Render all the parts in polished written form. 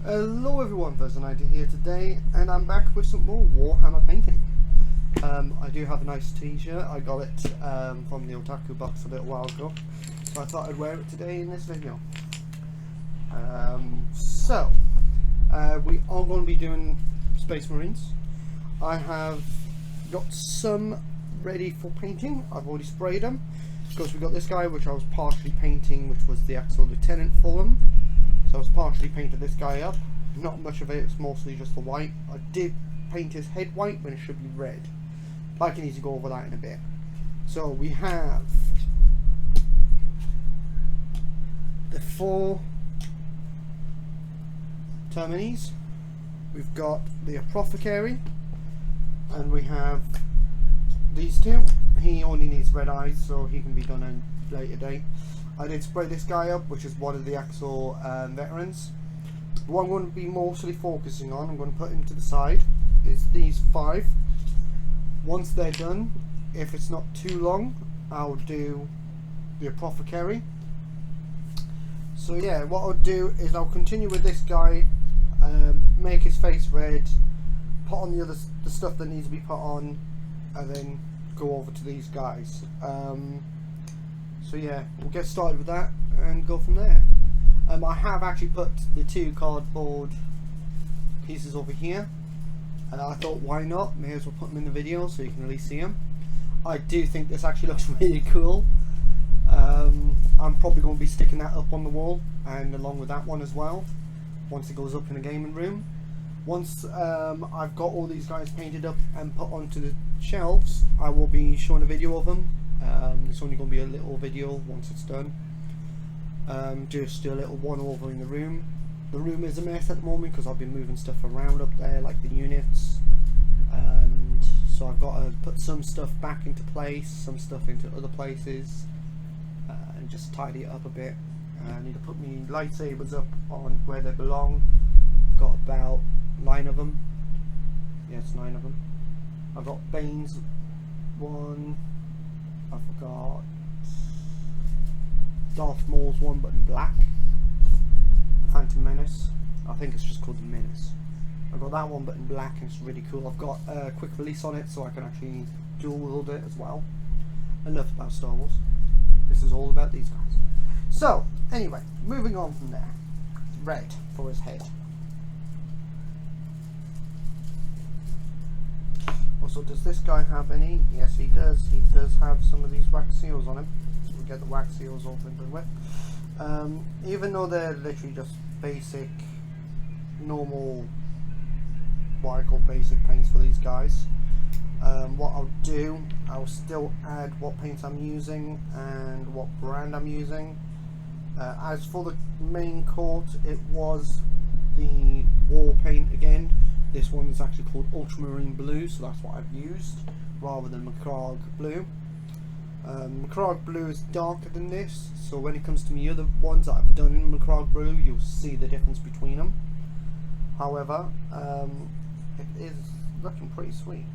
Hello everyone, Versa90 here today, and I'm back with some more Warhammer painting. I do have a nice t-shirt. I got it from the Otaku box a little while ago, so I thought I'd wear it today in this video. We are going to be doing Space Marines. I have got some ready for painting. I've already sprayed them, because we got this guy which I was partially painting, which was the actual lieutenant for them. So I was partially painted this guy up. Not much of it, it's mostly just the white. I did paint his head white when it should be red. I can easily go over that in a bit. So we have the 4 terminators. We've got the apothecary, and we have these two. He only needs red eyes, so he can be done in a later date. I did spray this guy up, which is one of the actual veterans. What I'm going to be mostly focusing on, I'm going to put him to the side, is these 5. Once they're done, if it's not too long, I'll do the apothecary. So yeah, what I'll do is I'll continue with this guy, make his face red, put on the stuff that needs to be put on, and then go over to these guys. So yeah, we'll get started with that and go from there. I have actually put the 2 cardboard pieces over here, and I thought, why not? May as well put them in the video so you can at least see them. I do think this actually looks really cool. I'm probably going to be sticking that up on the wall, and along with that one as well, once it goes up in the gaming room. Once I've got all these guys painted up and put onto the shelves, I will be showing a video of them. It's only going to be a little video once it's done. Just do a little one over in the room. The room is a mess at the moment because I've been moving stuff around up there, like the units, and so I've got to put some stuff back into place, some stuff into other places, and just tidy it up a bit. I need to put my lightsabers up on where they belong. I've got about 9 of them. Yes, 9 of them. I've got Bane's one. I've got Darth Maul's one, but in black. The Phantom Menace. I think it's just called the Menace. I've got that one, but in black, and it's really cool. I've got a quick release on it, so I can actually dual wield it as well. Enough about Star Wars. This is all about these guys. So, anyway, moving on from there. Red for his head. Also, does this guy have any? Yes, he does. He does have some of these wax seals on him. So we'll get the wax seals open to it. Even though they're literally just basic, normal, what I call basic paints for these guys, what I'll do, I'll still add what paints I'm using and what brand I'm using. As for the main coat, it was the war paint again. This one is actually called Ultramarine Blue, so that's what I've used, rather than Macragge Blue. Macragge Blue is darker than this, so when it comes to the other ones that I've done in Macragge Blue, you'll see the difference between them. However, it is looking pretty sweet.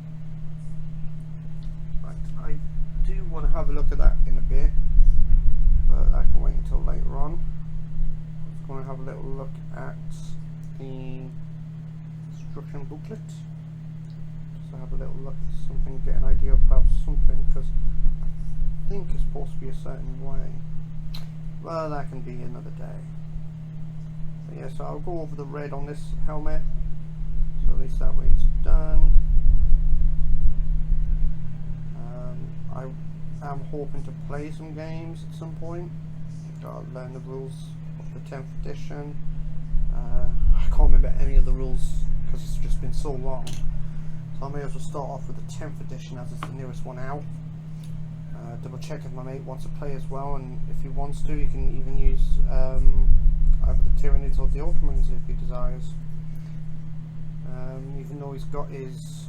Right, I do want to have a look at that in a bit, but I can wait until later on. I'm just going to have a little look at the instruction booklet, just to have a little look at something, get an idea about something, because I think it's supposed to be a certain way. Well, that can be another day. So yeah, so I'll go over the red on this helmet, so at least that way it's done. I am hoping to play some games at some point. Gotta learn the rules of the 10th edition. I can't remember any of the rules because it's just been so long, so I may as well start off with the 10th edition as it's the newest one out. Double check if my mate wants to play as well, and if he wants to, you can even use either the Terminators or the Ultramarines if he desires. Even though he's got his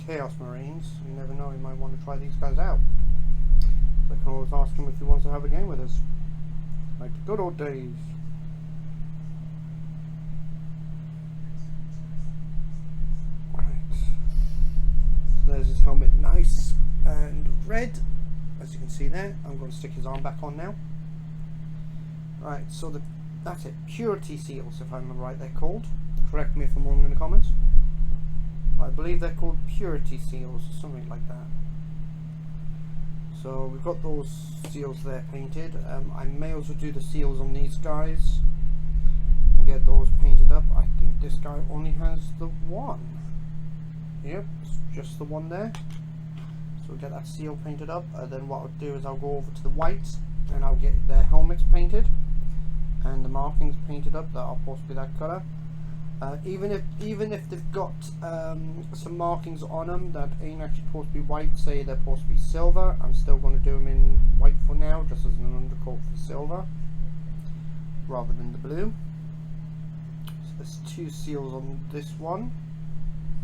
Chaos Marines, you never know, he might want to try these guys out. So I can always ask him if he wants to have a game with us, like the good old days. There's his helmet, nice and red, as you can see there. I'm going to stick his arm back on now. Right, so the That's it. Purity seals, if I remember right, they're called. Correct me if I'm wrong in the comments. I believe they're called purity seals or something like that. So we've got those seals there painted. I may also do the seals on these guys and get those painted up. I think this guy only has the one. Yep, it's just the one there. So we'll get that seal painted up. Then what I'll do is I'll go over to the whites and I'll get their helmets painted and the markings painted up that are supposed to be that colour. Even if they've got some markings on them that ain't actually supposed to be white, say they're supposed to be silver, I'm still going to do them in white for now, just as an undercoat for the silver rather than the blue. So there's 2 seals on this one,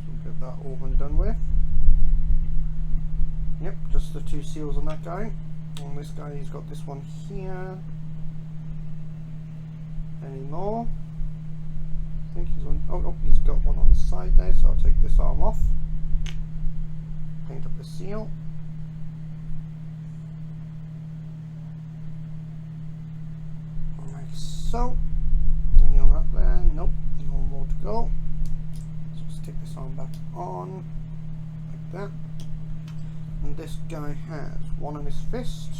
so we'll get that over and done with. Yep, just the 2 seals on that guy. On this guy, he's got this one here. Any more? I think he's on. Oh no, he's got one on the side there, so I'll take this arm off, paint up the seal. Like so. Any on that there? Nope, no more to go. So let's take this arm back on, like that. And this guy has one on his fist.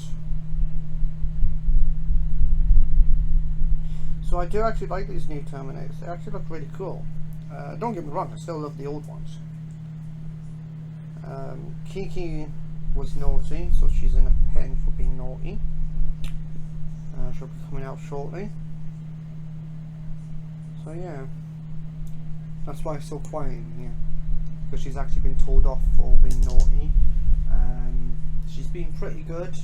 So I do actually like these new Terminators. They actually look really cool. Don't get me wrong, I still love the old ones. Kiki was naughty, so she's in a pen for being naughty. She'll be coming out shortly. So yeah, that's why it's so quiet in here, because she's actually been told off for being naughty. She's been pretty good.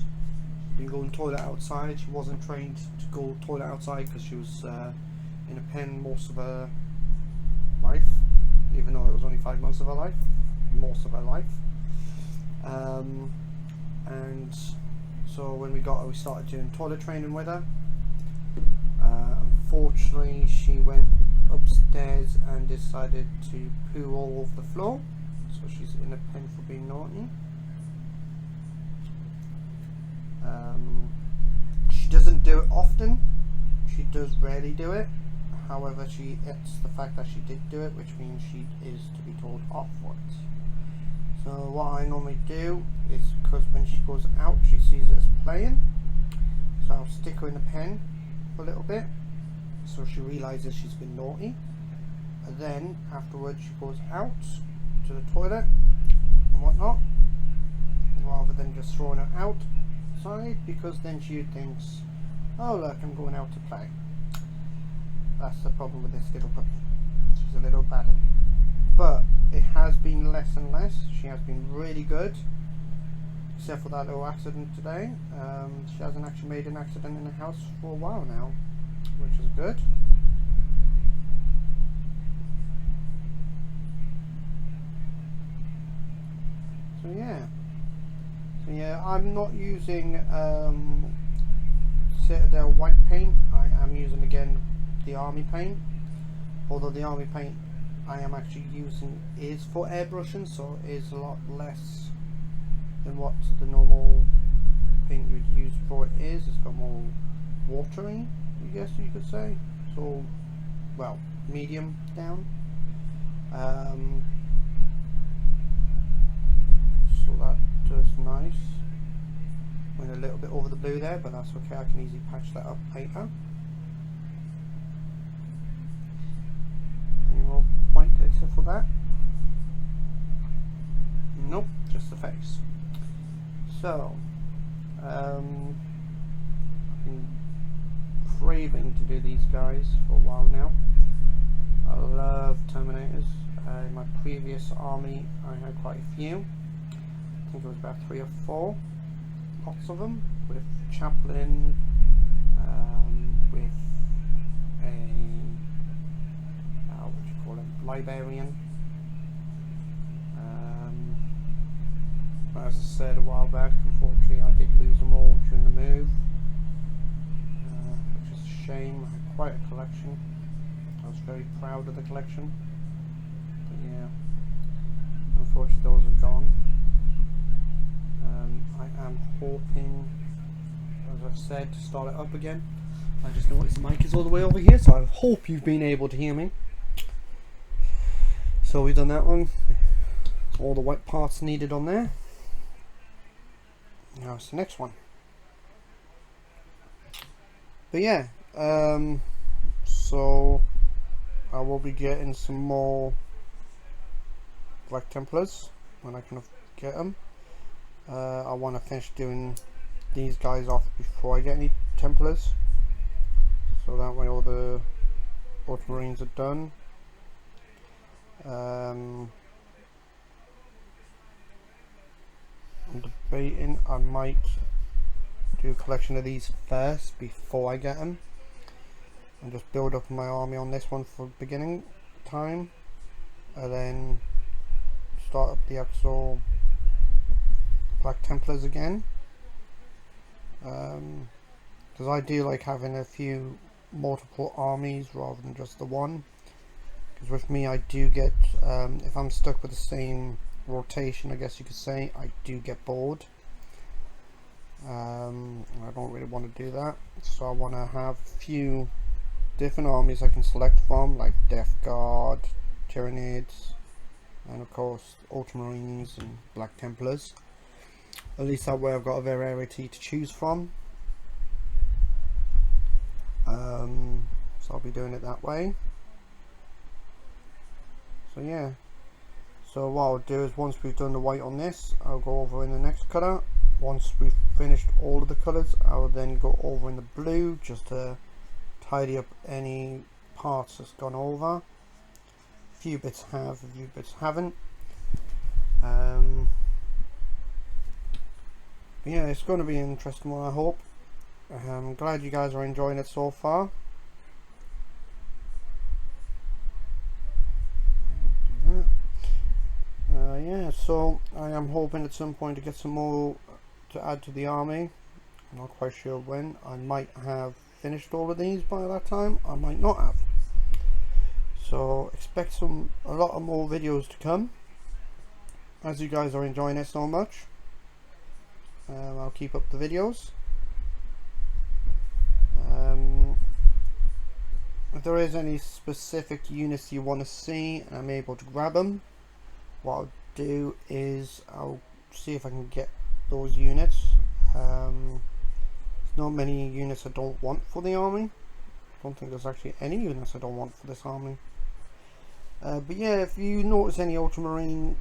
Been going toilet outside. She wasn't trained to go toilet outside because she was in a pen most of her life, even though it was only 5 months of her life, most of her life. And so when we got her, we started doing toilet training with her. Unfortunately, she went upstairs and decided to poo all over the floor, so she's in a pen for being naughty. She doesn't do it often. She does rarely do it. However, it's the fact that she did do it, which means she is to be told off for it. So what I normally do is, because when she goes out, she sees it as playing, so I'll stick her in the pen for a little bit, so she realizes she's been naughty. And then afterwards, she goes out to the toilet and whatnot, rather than just throwing her out. Because then she thinks, oh look, I'm going out to play. That's the problem with this little puppy. She's a little baddie. But it has been less and less. She has been really good, except for that little accident today. She hasn't actually made an accident in the house for a while now, which is good. So yeah. Yeah, I'm not using Citadel white paint. I am using again the army paint, although the army paint I am actually using is for airbrushing, so it is a lot less than what the normal paint you would use for it is. It's got more watery, I guess you could say, so well, medium down. So that is nice. Went a little bit over the blue there, but that's okay, I can easily patch that up later. Any more white except for that? Nope, just the face. So I've been craving to do these guys for a while now. I love Terminators. In my previous army I had quite a few. I think it was about 3 or 4, lots of them, with chaplain, with a what do you call it, librarian. As I said a while back, unfortunately I did lose them all during the move, which is a shame. I had quite a collection. I was very proud of the collection, but yeah, unfortunately those are gone. I am hoping, as I've said, to start it up again. I just noticed the mic is all the way over here, so I hope you've been able to hear me. So we've done that one. All the white parts needed on there. Now it's the next one. But yeah, so I will be getting some more Black Templars when I can get them. I want to finish doing these guys off before I get any Templars, so that way all the Ultramarines are done. I'm debating I might do a collection of these first before I get them, and just build up my army on this one for beginning time, and then start up the actual Black Templars again, because I do like having a few multiple armies rather than just the one, because with me I do get, if I'm stuck with the same rotation, I guess you could say, I do get bored. I don't really want to do that, so I want to have a few different armies I can select from, like Death Guard, Tyranids, and of course Ultramarines and Black Templars. At least that way I've got a variety to choose from. So I'll be doing it that way. So yeah, so what I'll do is once we've done the white on this, I'll go over in the next colour. Once we've finished all of the colours, I will then go over in the blue just to tidy up any parts that's gone over. A few bits have, a few bits haven't. Yeah, it's going to be an interesting one, I hope. I'm glad you guys are enjoying it so far. Yeah, so I am hoping at some point to get some more to add to the army. I'm not quite sure when. I might have finished all of these by that time, I might not have. So expect a lot of more videos to come, as you guys are enjoying it so much. I'll keep up the videos. If there is any specific units you want to see and I'm able to grab them, what I'll do is I'll see if I can get those units. There's not many units I don't want for the army. I don't think there's actually any units I don't want for this army. But yeah, if you notice any Ultramarine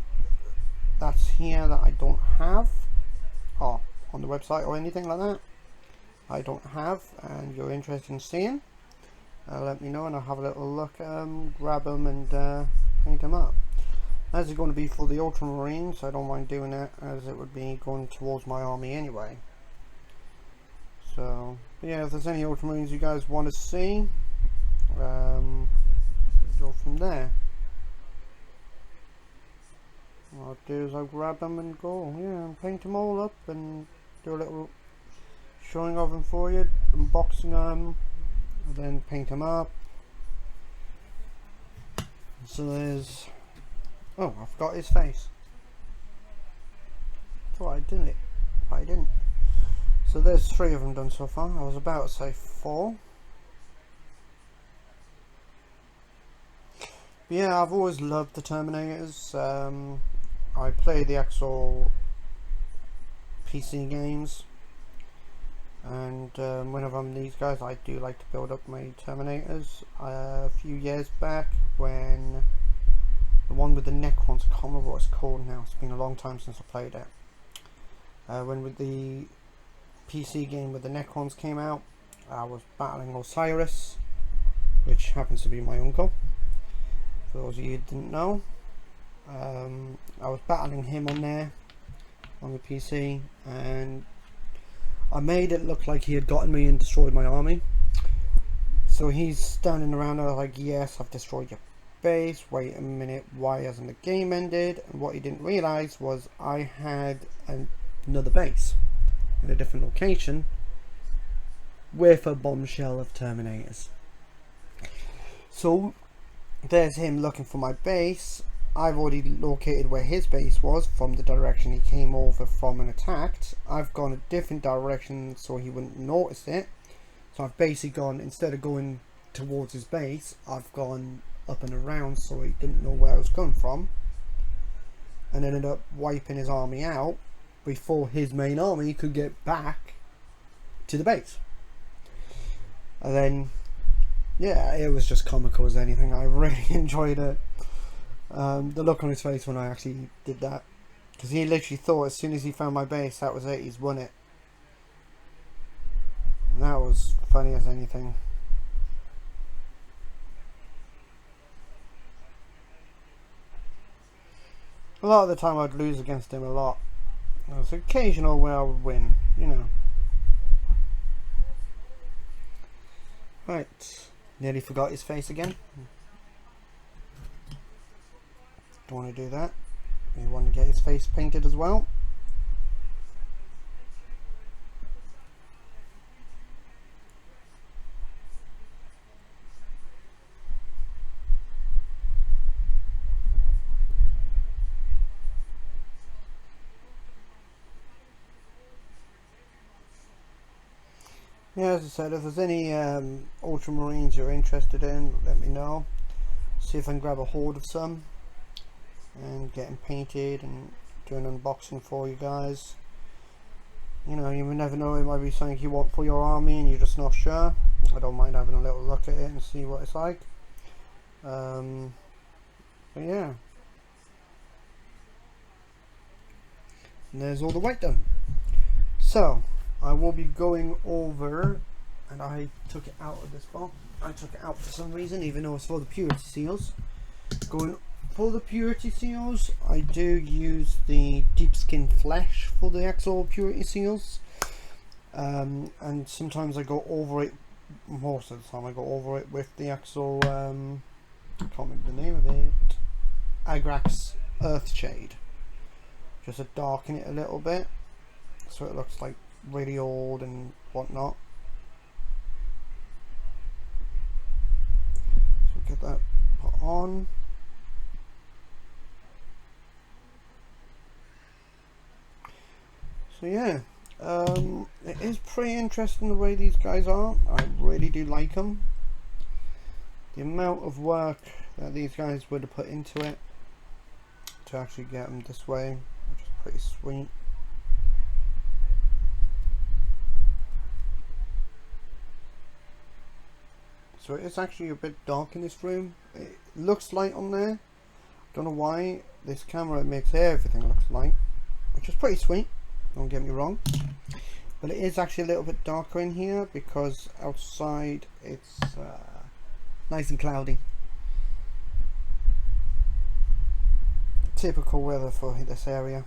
that's here that I don't have, or on the website or anything like that, I don't have, and you're interested in seeing, let me know and I'll have a little look, grab them and paint them up. As it's going to be for the Ultramarines, I don't mind doing it, as it would be going towards my army anyway. So yeah, if there's any Ultramarines you guys want to see, go from there. What I'll do is I'll grab them and go, yeah, and paint them all up and do a little showing of them for you, unboxing them, and then paint them up. So there's, oh, I forgot his face. Thought I did it, but I didn't. So there's 3 of them done so far. I was about to say 4. But yeah, I've always loved the Terminators. I play the actual PC games, and whenever I'm these guys, I do like to build up my Terminators. A few years back, when the one with the neck ones, I can't remember what it's called now, it's been a long time since I played it. When with the PC game with the neck ones came out, I was battling Osiris, which happens to be my uncle, for those of you who didn't know. I was battling him on there on the PC, and I made it look like he had gotten me and destroyed my army. So he's standing around there like, yes, I've destroyed your base, wait a minute, why hasn't the game ended? And what he didn't realize was I had another base in a different location with a bombshell of Terminators. So there's him looking for my base. I've already located where his base was from the direction he came over from and attacked. I've gone a different direction so he wouldn't notice it. So I've basically gone, instead of going towards his base, I've gone up and around so he didn't know where I was coming from, and ended up wiping his army out before his main army could get back to the base. And then, yeah, it was just comical as anything. I really enjoyed it. The look on his face when I actually did that, because he literally thought as soon as he found my base, that was it, he's won it. And that was funny as anything. A lot of the time I'd lose against him a lot. There was occasional where I would win, you know. Right, nearly forgot his face again. Don't want to do that. We want to get his face painted as well. Yeah, as I said, if there's any ultramarines you're interested in, let me know. See if I can grab a hold of some and get them painted and do an unboxing for you guys. You know, you never know, it might be something you want for your army and you're just not sure. I don't mind having a little look at it and see what it's like. But yeah. And there's all the white done. So I will be going over, and I took it out of this box. I took it out for some reason, even though it's for the purity seals. Going for the purity seals, I do use the deep skin flesh for the actual purity seals, and sometimes I go over it. Most of the time I go over it with the actual I can't remember the name of it, Agrax Earthshade, just to darken it a little bit so it looks like really old and whatnot. So get that put on. So yeah, it is pretty interesting the way these guys are. I really do like them. The amount of work that these guys would have put into it to actually get them this way, which is pretty sweet. So it's actually a bit dark in this room. It looks light on there. Don't know why. This camera makes everything look light, which is pretty sweet. Don't get me wrong. But it is actually a little bit darker in here because outside it's nice and cloudy. Typical weather for this area.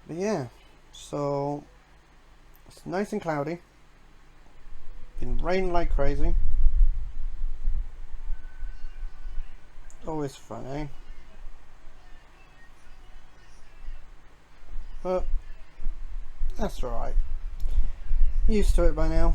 But yeah, so it's nice and cloudy. Been raining like crazy. Always fun, eh? But that's alright. Used to it by now.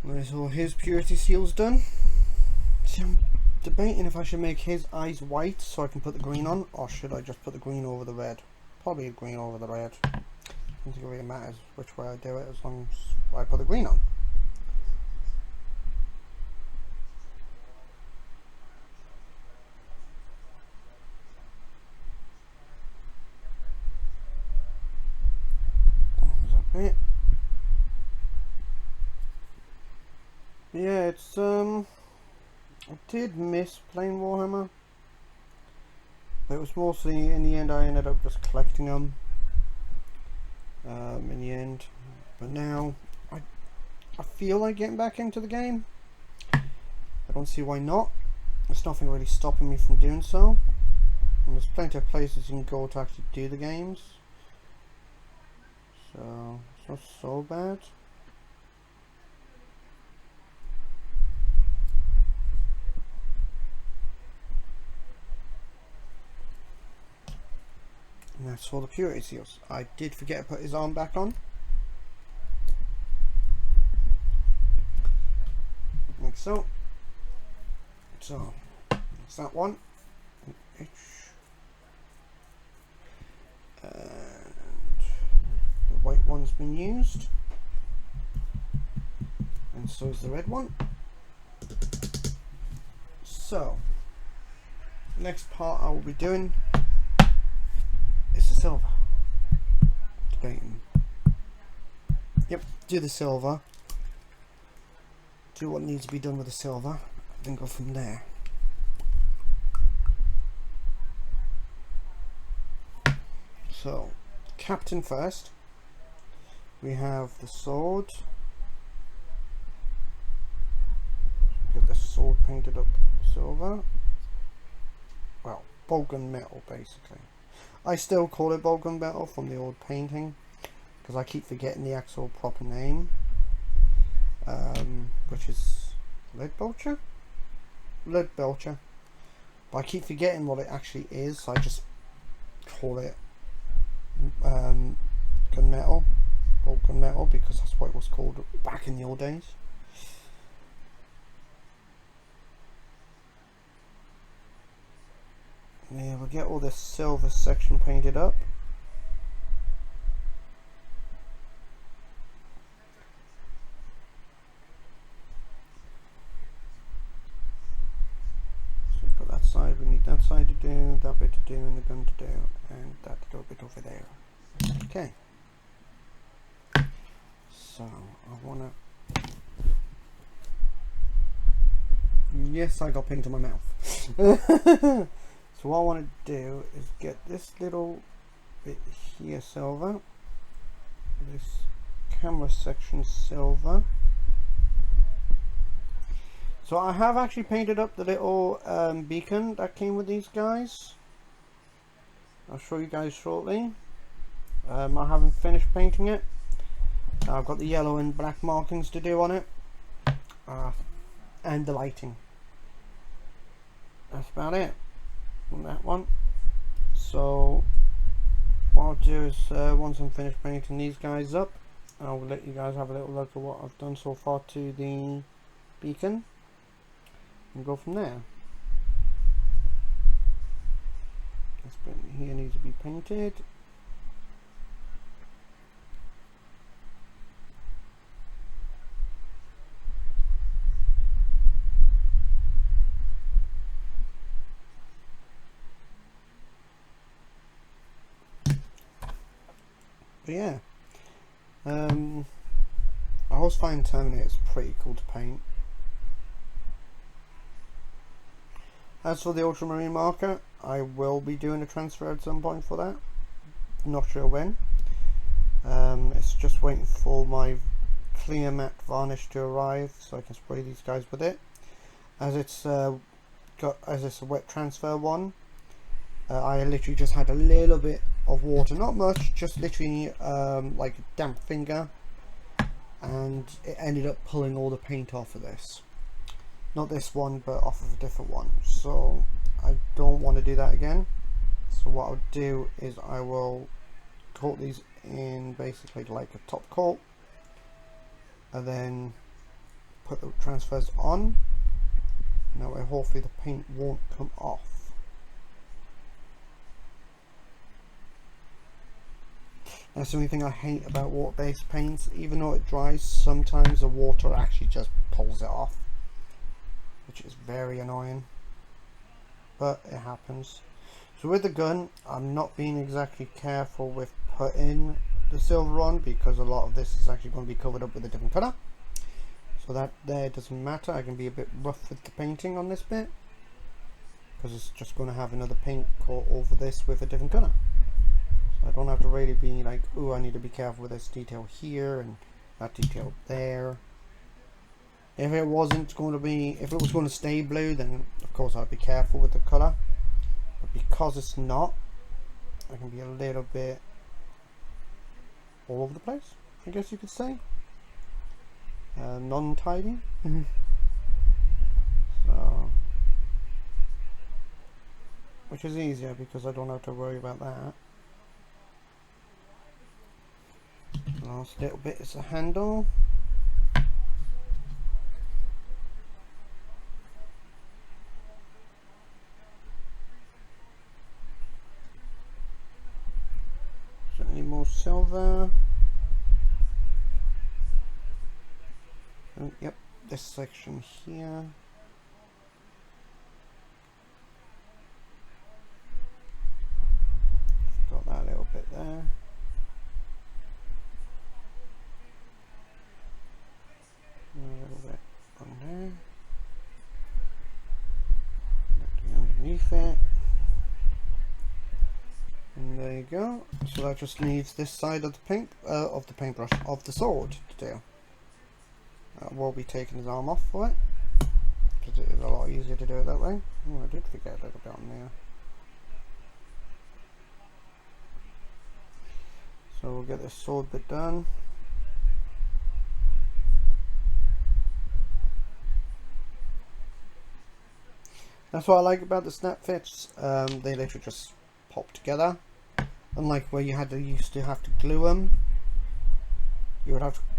There's all his purity seals done. So I'm debating if I should make his eyes white so I can put the green on, or should I just put the green over the red? Probably the green over the red. I don't think it really matters which way I do it as long as I put the green on. Is that it? Yeah, it's I did miss playing Warhammer, but it was mostly, in the end I ended up just collecting them in the end. But now I feel like getting back into the game. I don't see why not. There's nothing really stopping me from doing so, and there's plenty of places you can go to actually do the games, so it's not so bad. That's for the purity seals. I did forget to put his arm back on. Like so. So, that's that one. And the white one's been used. And so is the red one. So, next part I will be doing is the silver. Debating. Yep, do the silver. Do what needs to be done with the silver. Then go from there. So, captain first. We have the sword. Get the sword painted up silver. Well, Bolgan metal basically. I still call it Bolgan metal from the old painting because I keep forgetting the actual proper name, which is lead belcher. But I keep forgetting what it actually is, so I just call it gunmetal, Bolgan metal, because that's what it was called back in the old days. Yeah, we'll get all this silver section painted up. So we've got that side, we need that side to do, that bit to do, and the gun to do, and that little bit over there. Okay. So, I wanna... Yes, I got paint in my mouth. So what I want to do is get this little bit here silver, this camera section silver. So I have actually painted up the little beacon that came with these guys. I'll show you guys shortly. I haven't finished painting it. I've got the yellow and black markings to do on it, and the lighting. That's about it on that one. So what I'll do is once I'm finished painting these guys up, I'll let you guys have a little look at what I've done so far to the beacon and go from there. This bit here needs to be painted. But yeah, I always find Terminators pretty cool to paint. As for the ultramarine marker, I will be doing a transfer at some point for that. Not sure when. It's just waiting for my clear matte varnish to arrive so I can spray these guys with it. As it's a wet transfer one, I literally just had a little bit of water, not much, just literally like a damp finger, and it ended up pulling all the paint off of this. Not this one, but off of a different one. So I don't want to do that again. So what I'll do is I will coat these in basically like a top coat, and then put the transfers on. Now hopefully the paint won't come off. That's the only thing I hate about water-based paints. Even though it dries, sometimes the water actually just pulls it off, which is very annoying, but it happens. So with the gun, I'm not being exactly careful with putting the silver on, because a lot of this is actually going to be covered up with a different colour. So that there doesn't matter. I can be a bit rough with the painting on this bit, because it's just going to have another paint coat over this with a different colour. I don't have to really be like, oh, I need to be careful with this detail here and that detail there. If it wasn't going to be, if it was going to stay blue, then of course I'd be careful with the colour. But because it's not, I can be a little bit all over the place, I guess you could say. Non-tidy. So, which is easier because I don't have to worry about that. Last little bit is the handle. Certainly more silver. And, yep, this section here. Got that little bit there. A little bit on there. Underneath it. And there you go. So that just leaves this side of the paintbrush of the sword to do. We'll be taking his arm off for it, because it is a lot easier to do it that way. Oh, I did forget a little bit on there. So we'll get this sword bit done. That's what I like about the snap fits. They literally just pop together. Unlike where you used to have to glue them.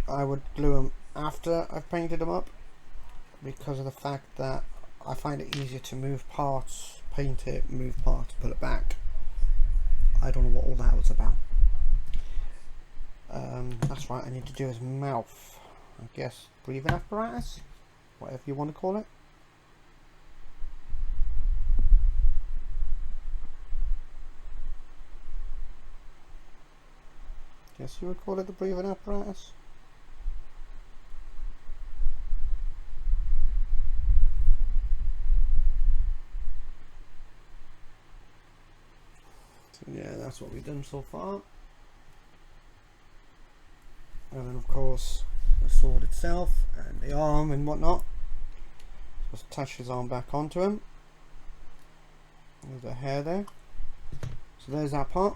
I would glue them after I've painted them up, because of the fact that I find it easier to move parts, paint it, move parts, put it back. I don't know what all that was about. That's right, I need to do his mouth. I guess breathing apparatus, whatever you want to call it. Guess you would call it the breathing apparatus. So yeah, that's what we've done so far. And then of course the sword itself and the arm and whatnot. Just attach his arm back onto him. There's a hair there. So there's that part.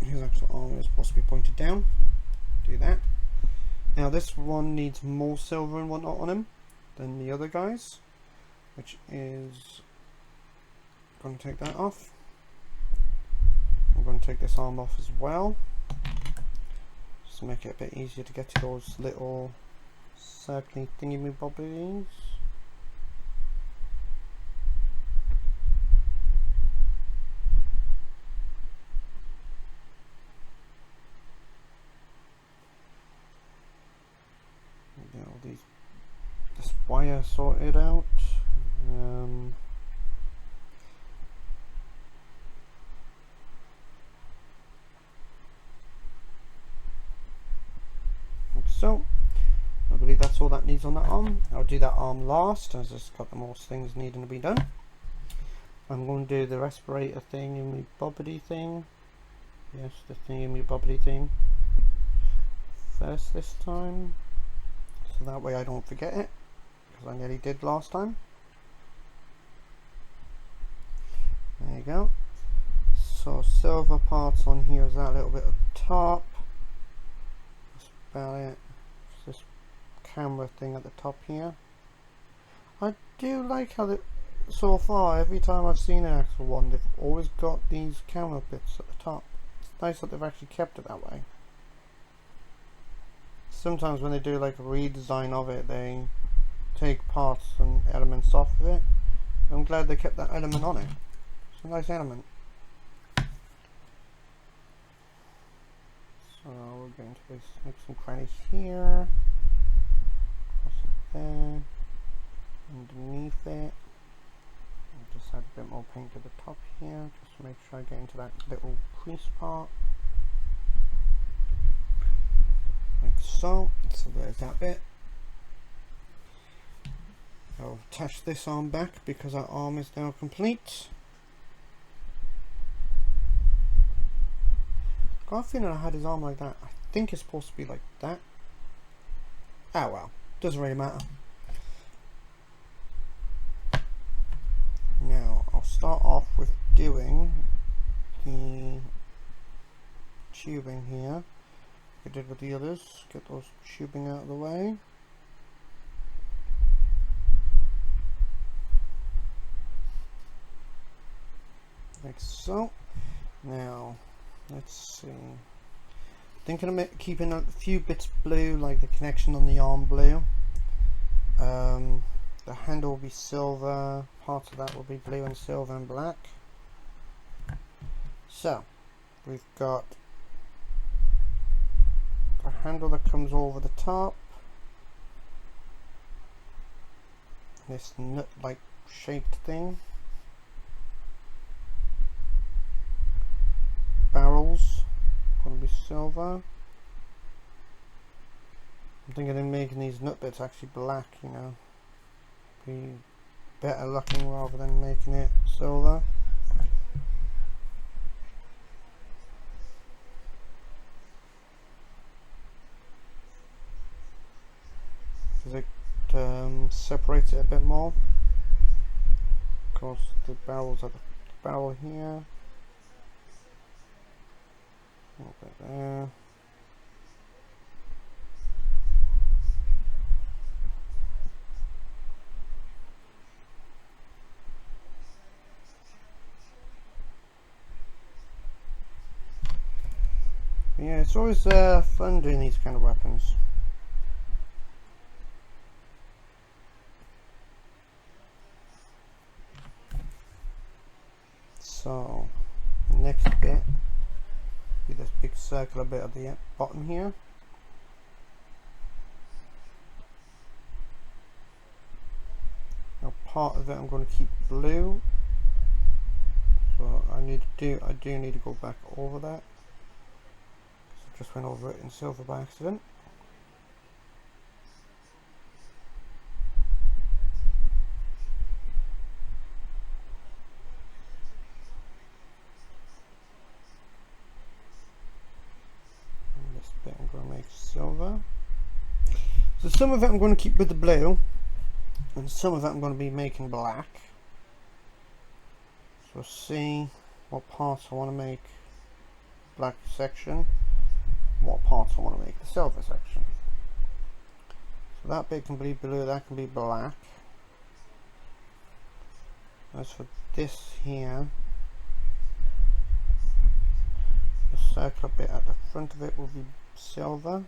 His actual arm is possibly pointed down. Do that. Now this one needs more silver and whatnot on him than the other guys, which is going to take that off. I'm going to take this arm off as well, just to make it a bit easier to get to those little circly thingy-bobbies. Get all this wire sorted out. Like so. I believe that's all that needs on that arm. I'll do that arm last, as it's got the most things needing to be done. I'm going to do the respirator thing and my bobbity thing. Yes, the thing and my bobbity thing first this time, so that way I don't forget it, because I nearly did last time. There you go. So silver parts on here is that little bit at the top. That's about it. It's this camera thing at the top here. I do like how so far every time I've seen an actual one, they've always got these camera bits at the top. It's nice that they've actually kept it that way. Sometimes when they do like a redesign of it, they take parts and elements off of it. I'm glad they kept that element on it. It's a nice element. So we're going to this nooks and crannies here, across it there, underneath it. I'll just add a bit more paint to the top here, just to make sure I get into that little crease part. Like so. So there's that bit. I'll attach this arm back because our arm is now complete. Got a feeling I had his arm like that. I think it's supposed to be like that. Ah well, doesn't really matter. Now I'll start off with doing the tubing here. Like I did with the others. Get those tubing out of the way. Like so. Now let's see. thinking of keeping a few bits blue, like the connection on the arm blue. The handle will be silver, part of that will be blue and silver and black. So we've got a handle that comes over the top, this nut like shaped thing, barrels going to be silver. I'm thinking of making these nut bits actually black, you know, be better looking rather than making it silver. Because it separates it a bit more. Of course, the barrels at the barrel here, a little bit there. Yeah, it's always fun doing these kind of weapons. So, next bit be this big circular bit at the bottom here. Now part of it I'm going to keep blue. So I do need to go back over that. I just went over it in silver by accident. I'm going to make silver. So some of it I'm going to keep with the blue, and some of it I'm going to be making black. So see what parts I want to make black section, what parts I want to make the silver section. So that bit can be blue, that can be black. As for this here, the circular bit at the front of it will be silver.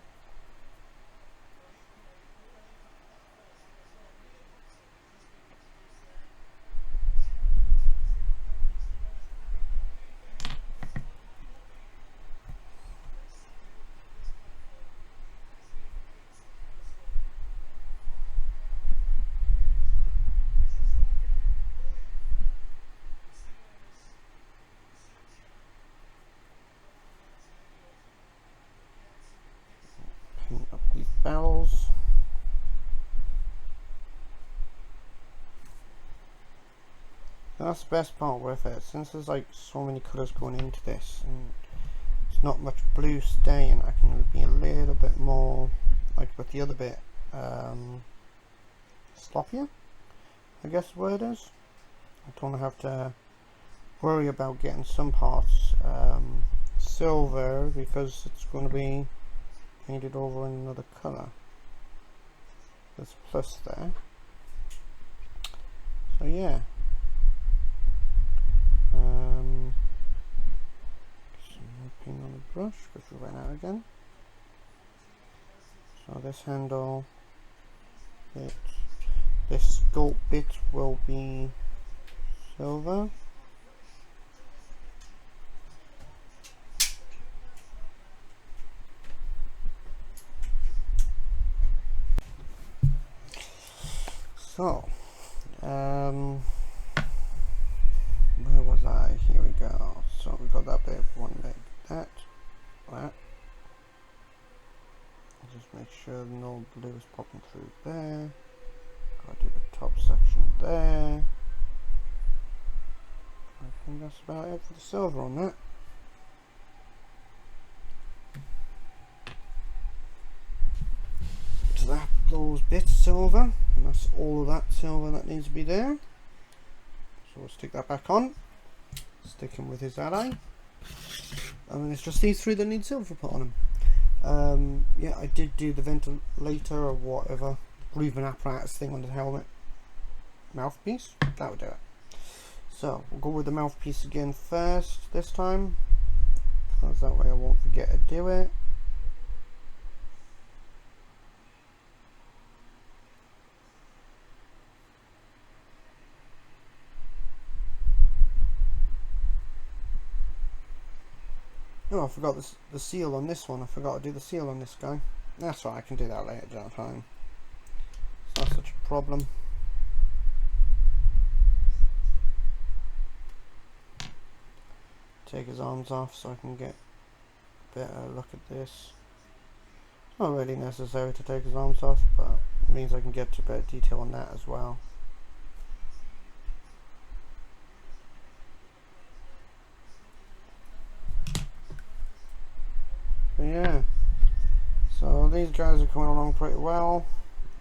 Paint up these barrels. That's the best part with it, since there's like so many colours going into this and it's not much blue staying, I can be a little bit more, like with the other bit, sloppier, I guess the word is. I don't have to worry about getting some parts silver because it's going to be painted over in another colour. There's a plus there. So yeah. Some more paint on the brush because we ran out again. So this handle bit, this sculpt bit will be silver. So, where was I? Here we go. So we got that bit, one leg, that. Just make sure no blue is popping through there. Gotta do the top section there. I think that's about it for the silver on that. So that, those bits silver, and that's all of that silver that needs to be there. So we'll stick that back on, stick him with his ally, and then it's just these three that need silver put on them. Yeah, I did do the ventilator or whatever, breathing apparatus thing on the helmet. Mouthpiece, that would do it. So we'll go with the mouthpiece again first this time, because that way I won't forget to do it. Oh, I forgot the seal on this one. I forgot to do the seal on this guy. That's right, I can do that later down the line. It's not such a problem. Take his arms off so I can get a better look at this. Not really necessary to take his arms off, but it means I can get to better detail on that as well. But yeah, so these guys are coming along pretty well.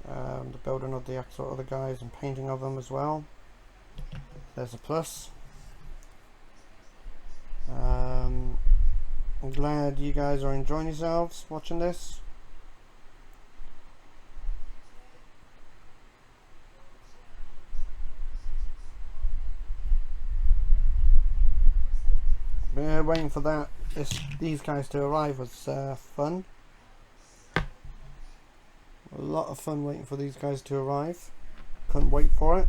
The building of the actual other guys and painting of them as well. There's a plus. I'm glad you guys are enjoying yourselves watching this. Yeah, waiting for these guys to arrive was fun. A lot of fun waiting for these guys to arrive. Couldn't wait for it.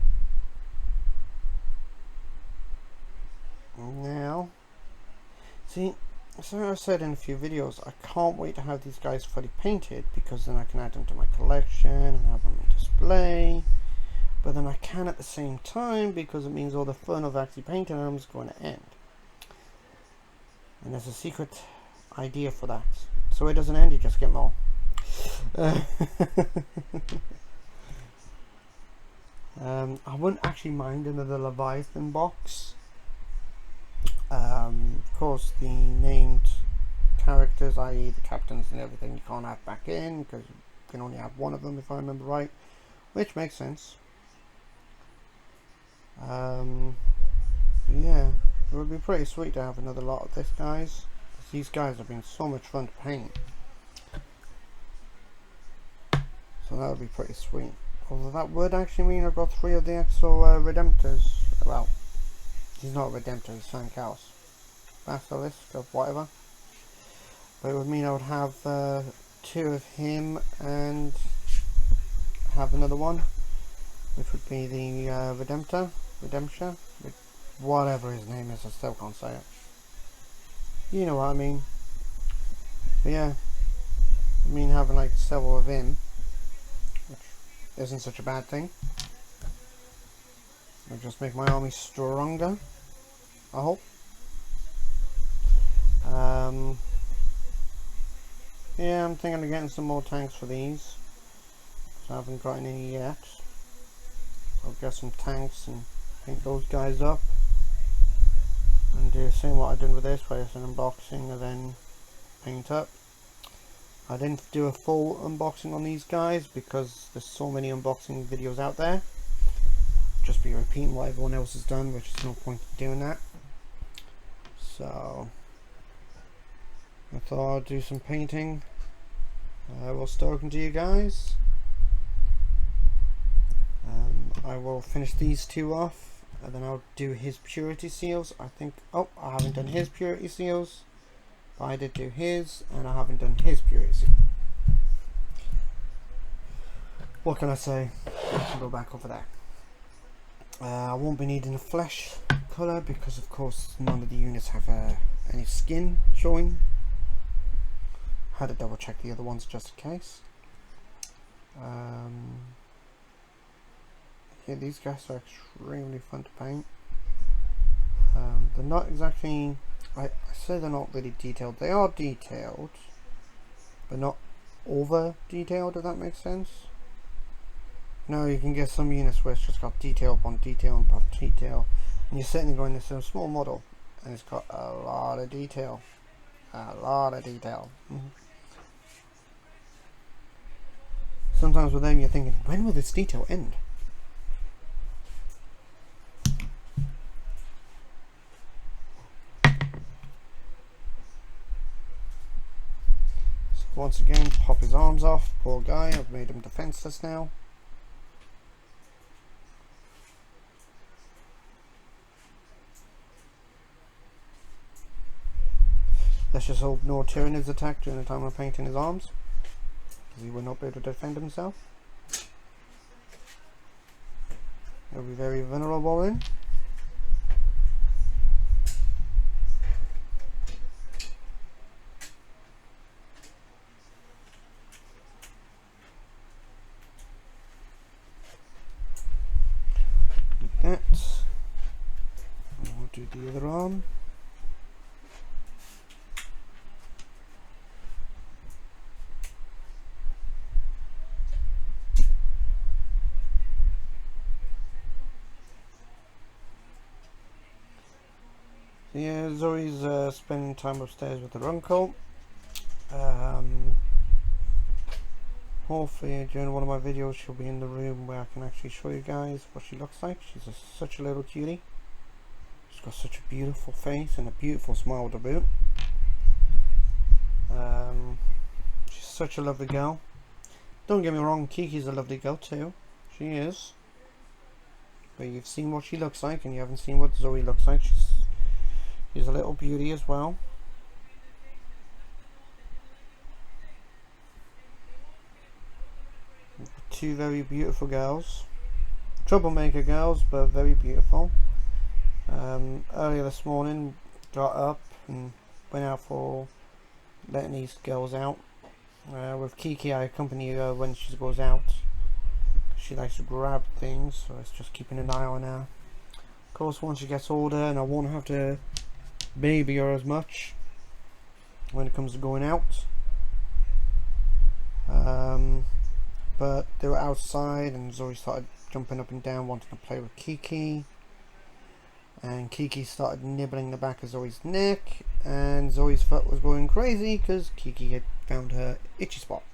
Now, see, so I said in a few videos, I can't wait to have these guys fully painted, because then I can add them to my collection and have them on display. But then I can at the same time, because it means all the fun of actually painting them is going to end. And there's a secret idea for that. So it doesn't end, you just get more. I wouldn't actually mind another Leviathan box. Of course, the named characters, i.e. the captains and everything, you can't have back in, because you can only have one of them if I remember right, which makes sense. But yeah, it would be pretty sweet to have another lot of this, guys. These guys have been so much fun to paint. So that would be pretty sweet. Although that would actually mean I've got 3 of the actual Redemptors. Well, he's not a Redemptor, he's something else. Basilisk or whatever. But it would mean I would have 2 of him and have another one, which would be the Redemptor, whatever his name is, I still can't say it. You know what I mean. But yeah, I mean having like several of him, which isn't such a bad thing. It'll just make my army stronger, I hope. Yeah, I'm thinking of getting some more tanks for these, because I haven't got any yet. I'll get some tanks and paint those guys up, and do the same what I did with this, where it's an unboxing and then paint up. I didn't do a full unboxing on these guys because there's so many unboxing videos out there. Just be repeating what everyone else has done, which is no point in doing that. So I thought I'd do some painting while talking to you guys. I will finish these 2 off, and then I'll do his purity seals. I think, oh, I haven't done his purity seals, but I did do his, and I haven't done his purity seal. What can I say? I can go back over that. I won't be needing a flesh colour, because of course none of the units have any skin showing. Had to double check the other ones just in case. Yeah, these guys are extremely fun to paint. They're not exactly, I say they're not really detailed. They are detailed, but not over detailed, if that makes sense. No, you can get some units where it's just got detail upon detail upon detail, and you're sitting there going, this is a small model, and it's got a lot of detail. Sometimes with them you're thinking, when will this detail end? So once again, pop his arms off, poor guy. I've made him defenseless now. Let's just hope no Tyranids attack during the time I'm painting his arms, because he will not be able to defend himself. He'll be very vulnerable then. the other arm. So yeah, Zoe's spending time upstairs with her uncle. Hopefully during one of my videos she'll be in the room where I can actually show you guys what she looks like. She's such a little cutie. She's got such a beautiful face and a beautiful smile to boot. She's such a lovely girl. Don't get me wrong, Kiki's a lovely girl too. She is. But you've seen what she looks like and you haven't seen what Zoe looks like. She's a little beauty as well. Two very beautiful girls. Troublemaker girls, but very beautiful. Earlier this morning, got up and went out for letting these girls out. With Kiki, I accompany her when she goes out. She likes to grab things, so it's just keeping an eye on her. Of course, once she gets older, and I won't have to baby her as much when it comes to going out. But they were outside and Zoe started jumping up and down wanting to play with Kiki, and Kiki started nibbling the back of Zoe's neck, and Zoe's foot was going crazy because Kiki had found her itchy spot.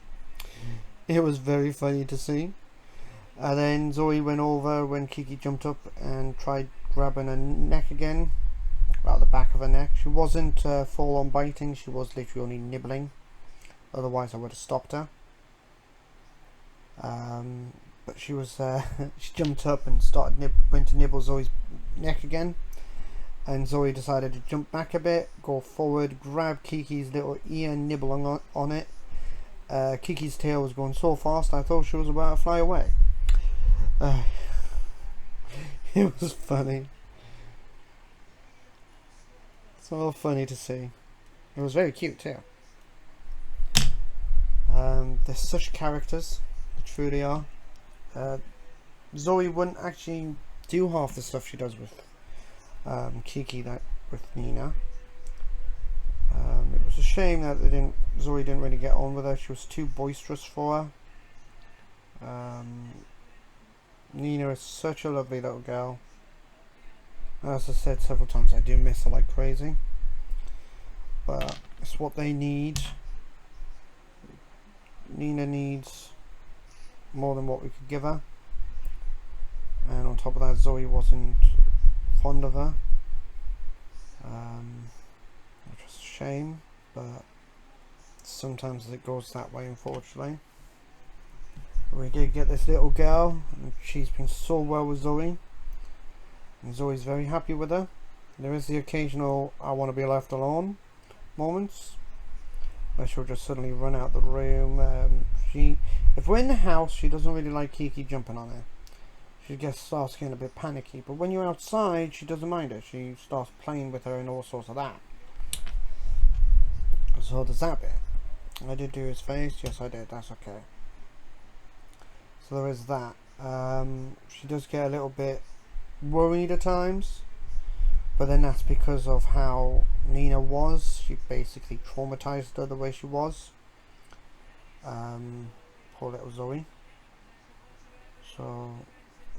It was very funny to see. And then Zoe went over when Kiki jumped up and tried grabbing her neck again, well, the back of her neck. She wasn't full on biting, she was literally only nibbling, otherwise I would have stopped her. But she was she jumped up and started went to nibble Zoe's neck again, and Zoe decided to jump back a bit, go forward, grab Kiki's little ear, nibble on it. Kiki's tail was going so fast I thought she was about to fly away. It was funny, so funny to see. It was very cute too. They're such characters. Truly are. Zoe wouldn't actually do half the stuff she does with Kiki with Nina. It was a shame that Zoe didn't really get on with her. She was too boisterous for her. Nina is such a lovely little girl. As I said several times, I do miss her like crazy, but it's what they need. Nina needs more than what we could give her, and on top of that, Zoe wasn't fond of her, which was a shame, but sometimes it goes that way, unfortunately. We did get this little girl, and she's been so well with Zoe, and Zoe's very happy with her. There is the occasional I want to be left alone moments where she'll just suddenly run out the room. If we're in the house, she doesn't really like Kiki jumping on her. She starts getting a bit panicky, but when you're outside, she doesn't mind it. She starts playing with her and all sorts of that. So there's that bit. I did do his face, yes I did, that's okay. So there is that. She does get a little bit worried at times, but then that's because of how Nina was. She basically traumatized her the way she was. Poor little Zoe. So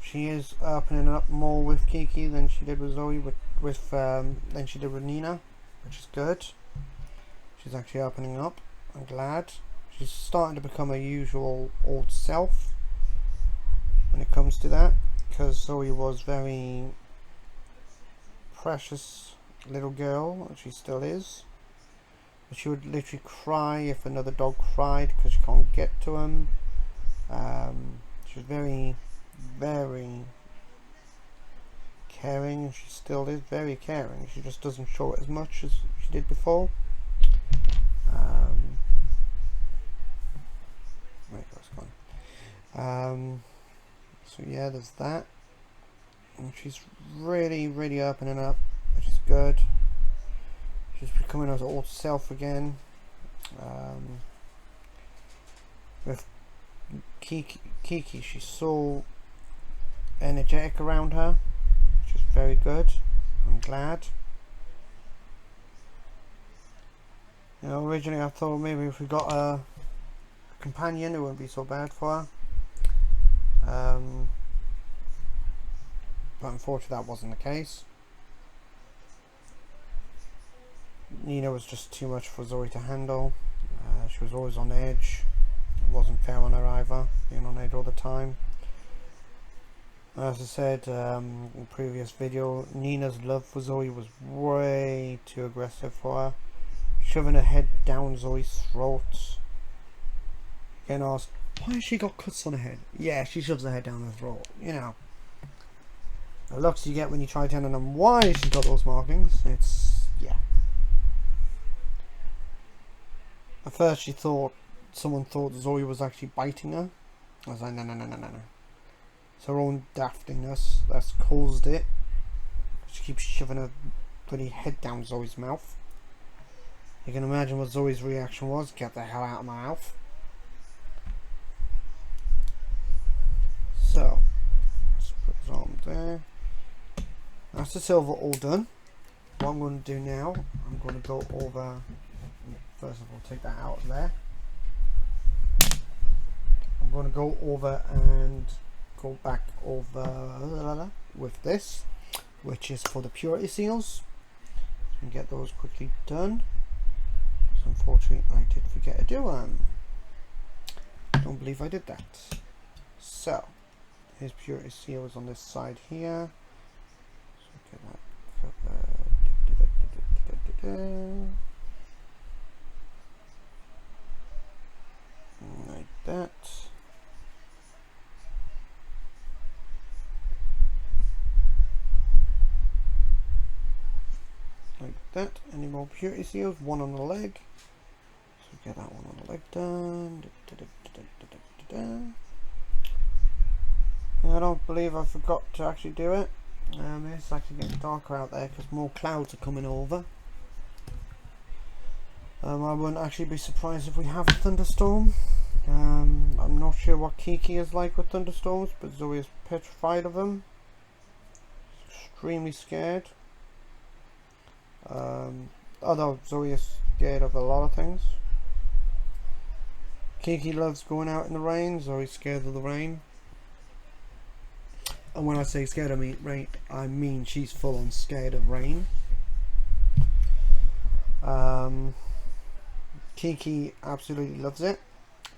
she is opening up more with Kiki than she did with Zoe, than she did with Nina, which is good. She's actually opening up. I'm glad. She's starting to become her usual old self when it comes to that, because Zoe was very precious little girl, and she still is. But she would literally cry if another dog cried because she can't get to him. She was very, very caring, and she still is very caring. She just doesn't show it as much as she did before. So yeah, there's that. And she's really, really opening up, which is good. She's becoming her old self again. With Kiki, she's so energetic around her, which is very good. I'm glad. You know, originally I thought maybe if we got a companion it wouldn't be so bad for her. But unfortunately that wasn't the case. Nina was just too much for Zoe to handle. She was always on edge. It wasn't fair on her either, being on edge all the time. As I said in the previous video, Nina's love for Zoe was way too aggressive for her. Shoving her head down Zoe's throat. Getting asked, why has she got cuts on her head? Yeah, she shoves her head down her throat, you know. The looks you get when you try telling them why she's got those markings, it's, yeah. At first someone thought Zoe was actually biting her. I was like, no. It's her own daftiness that's caused it. She keeps shoving her bloody head down Zoe's mouth. You can imagine what Zoe's reaction was. Get the hell out of my mouth. So, let's put his arm there. That's the silver all done. What I'm going to do now, I'm going to go over, first of all take that out of there. I'm going to go over and go back over with this, which is for the purity seals. So we can get those quickly done. So unfortunately I did forget to do them. Don't believe I did that. So here's purity seals on this side here. So get that like that. Like that. Any more purity seals? One on the leg. So get that one on the leg done. I don't believe I forgot to actually do it. It's actually getting darker out there because more clouds are coming over. I wouldn't actually be surprised if we have a thunderstorm. I'm not sure what Kiki is like with thunderstorms, but Zoe is petrified of them. Extremely scared. Although Zoe is scared of a lot of things. Kiki loves going out in the rain. Zoe's scared of the rain. And when I say scared of rain, I mean she's full on scared of rain. Kiki absolutely loves it.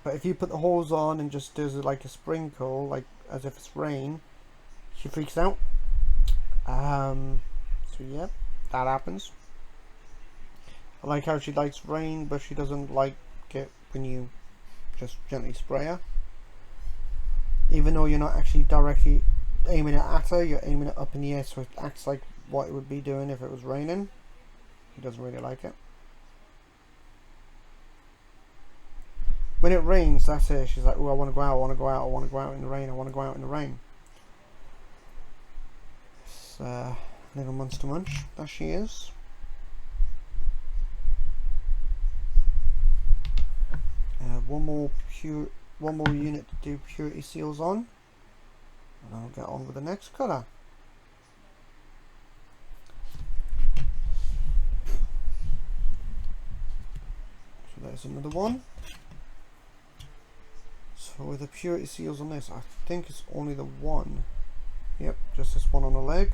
But if you put the hose on and just does it like a sprinkle, like as if it's rain, she freaks out. So yeah, that happens. I like how she likes rain, but she doesn't like it when you just gently spray her. Even though you're not actually directly aiming it at her, you're aiming it up in the air, so it acts like what it would be doing if it was raining. He doesn't really like it. When it rains, that's it. She's like, oh, I want to go out, I want to go out, I want to go out in the rain, I want to go out in the rain. It's little monster munch, that she is. One more unit to do purity seals on, and I'll get on with the next colour. So there's another one. So with the purity seals on this, I think it's only the one. Yep, just this one on the leg.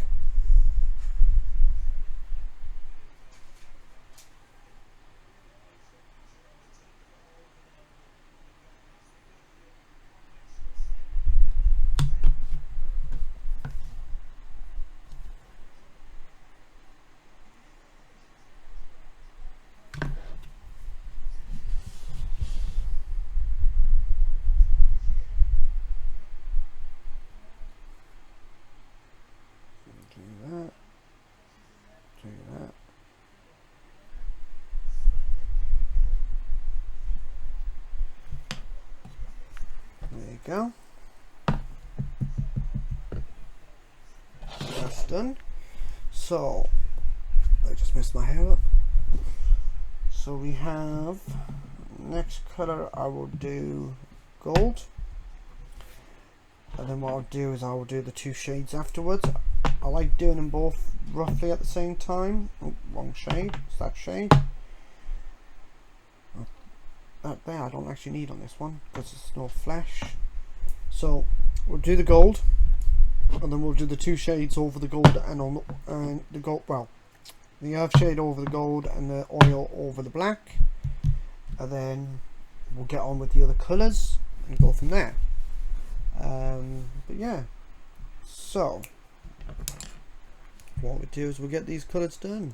Go. That's done. So I just messed my hair up. So we have next color. I will do gold, and then what I'll do is I will do the two shades afterwards. I like doing them both roughly at the same time. Oh, wrong shade. It's that shade. That there I don't actually need on this one because it's no flash. So we'll do the gold, and then we'll do the 2 shades over the gold and the gold. Well, the earth shade over the gold and the oil over the black, and then we'll get on with the other colours and go from there. But yeah, so what we do is we'll get these colours done.